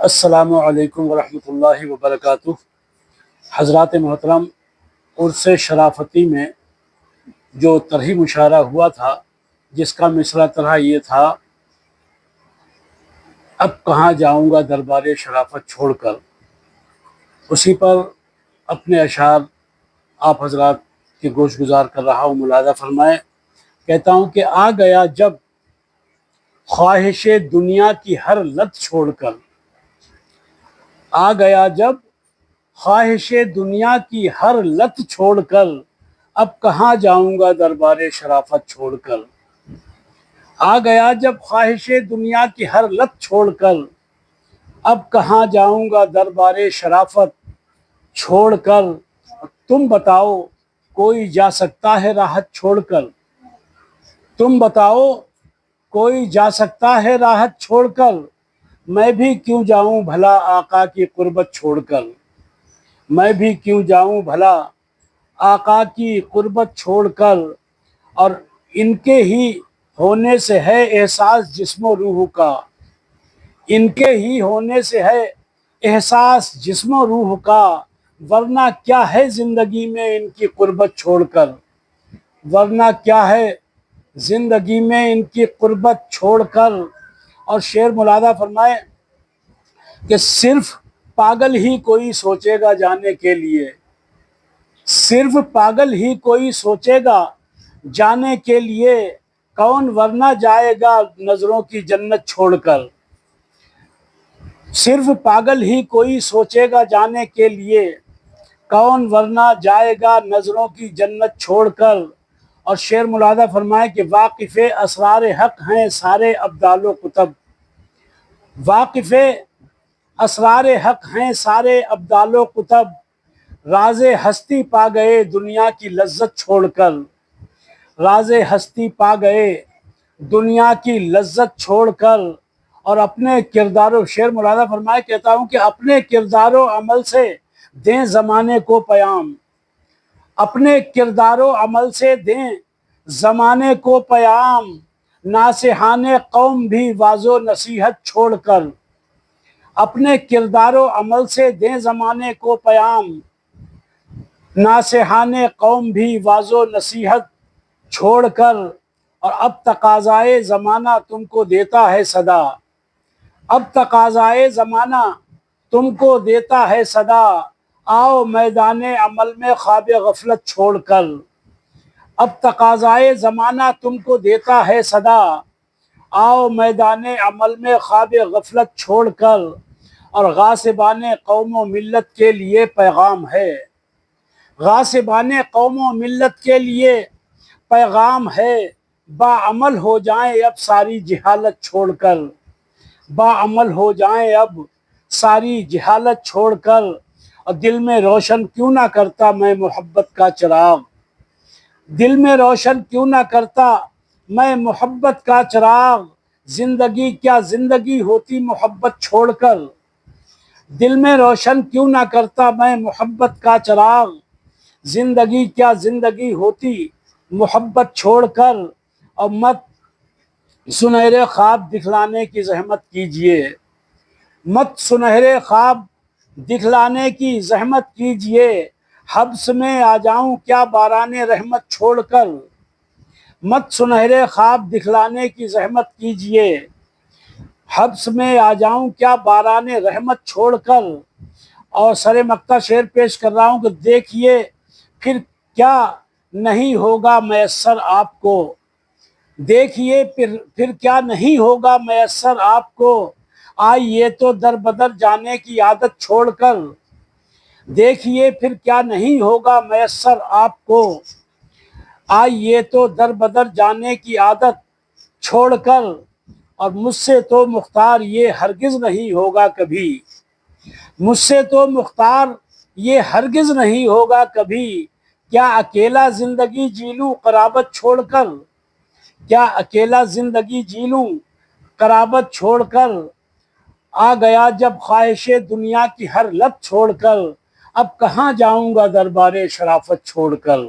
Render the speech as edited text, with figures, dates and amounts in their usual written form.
السلام علیکم ورحمۃ اللہ وبرکاتہ۔ حضرات محترم، عرس شرافتی میں جو طرحی مشاعرہ ہوا تھا، جس کا مصرع طرح یہ تھا: اب کہاں جاؤں گا دربار شرافت چھوڑ کر، اسی پر اپنے اشعار آپ حضرات کے گوش گزار کر رہا ہوں، ملاحظہ فرمائیں۔ کہتا ہوں کہ آ گیا جب خواہش دنیا کی ہر لت چھوڑ کر، آ گیا جب خواہش دنیا کی ہر لت چھوڑ کر، اب کہاں جاؤں گا دربار شرافت چھوڑ کر۔ آ گیا جب خواہش دنیا کی ہر لت چھوڑ کر، اب کہاں جاؤں گا دربار شرافت چھوڑ کر۔ تم بتاؤ کوئی جا سکتا ہے راحت چھوڑ کر، تم بتاؤ کوئی جا سکتا ہے راحت چھوڑ کر، میں بھی کیوں جاؤں بھلا آقا کی قربت چھوڑ کر، میں بھی کیوں جاؤں بھلا آقا کی قربت چھوڑ کر۔ اور ان کے ہی ہونے سے ہے احساس جسم و روح کا، ان کے ہی ہونے سے ہے احساس جسم و روح کا، ورنہ کیا ہے زندگی میں ان کی قربت چھوڑ کر، ورنہ کیا ہے زندگی میں ان کی قربت چھوڑ کر۔ اور شعر ملاحظہ فرمائے کہ صرف پاگل ہی کوئی سوچے گا جانے کے لیے، صرف پاگل ہی کوئی سوچے گا جانے کے لیے، کون ورنہ جائے گا نظروں کی جنت چھوڑ کر، صرف پاگل ہی کوئی سوچے گا جانے کے لیے، کون ورنہ جائے گا نظروں کی جنت چھوڑ کر۔ اور شعر ملاحظہ فرمائے کہ واقف اسرار حق ہیں سارے ابدال و کتب، واقف اسرار حق ہیں سارے ابدال و کتب، راز ہستی پا گئے دنیا کی لذت چھوڑ کر، راز ہستی پا گئے دنیا کی لذت چھوڑ کر۔ اور اپنے کردار و شعر ملاحظہ فرمائے، کہتا ہوں کہ اپنے کردار و عمل سے دیں زمانے کو پیام، اپنے کردار و عمل سے دیں زمانے کو پیام، ناصحان قوم بھی واعظ و نصیحت چھوڑ کر، اپنے کردار و عمل سے دیں زمانے کو پیام، ناصحان قوم بھی واعظ و نصیحت چھوڑ کر۔ اور اب تقاضائے زمانہ تم کو دیتا ہے صدا، اب تقاضائے زمانہ تم کو دیتا ہے صدا، آؤ میدان عمل میں خواب غفلت چھوڑ کر، اب تقاضائے زمانہ تم کو دیتا ہے صدا، آؤ میدان عمل میں خواب غفلت چھوڑ کر۔ اور غاصبان قوم و ملت کے لیے پیغام ہے، غاصبان قوم و ملت کے لیے پیغام ہے، باعمل ہو جائیں اب ساری جہالت چھوڑ کر، باعمل ہو جائیں اب ساری جہالت چھوڑ کر۔ اور دل میں روشن کیوں نہ کرتا میں محبت کا چراغ، دل میں روشن کیوں نہ کرتا میں محبت کا چراغ، زندگی کیا زندگی ہوتی محبت چھوڑ کر، دل میں روشن کیوں نہ کرتا میں محبت کا چراغ، زندگی کیا زندگی ہوتی محبت چھوڑ کر۔ اور مت سنہرے خواب دکھلانے کی زحمت کیجیے، مت سنہرے خواب دکھلانے کی زحمت کیجیے، حبس میں آ جاؤں کیا باران رحمت چھوڑ کر، مت سنہرے خواب دکھلانے کی زحمت کیجیے، حبس میں آ جاؤں کیا باران رحمت چھوڑ کر۔ اور سر مقطع شعر پیش کر رہا ہوں کہ دیکھیے پھر کیا نہیں ہوگا میسر آپ کو، دیکھیے پھر کیا نہیں ہوگا میسر آپ کو، آئیے تو در بدر جانے کی عادت چھوڑ کر، دیکھیے پھر کیا نہیں ہوگا میسر آپ کو، آئیے تو در بدر جانے کی عادت چھوڑ کر۔ اور مجھ سے تو مختار یہ ہرگز نہیں ہوگا کبھی، مجھ سے تو مختار یہ ہرگز نہیں ہوگا کبھی، کیا اکیلا زندگی جی لوں قرابت چھوڑ کر، کیا اکیلا زندگی جی لوں قرابت چھوڑ کر، آ گیا جب خواہش دنیا کی ہر لت چھوڑ کر، اب کہاں جاؤں گا دربار شرافت چھوڑ کر۔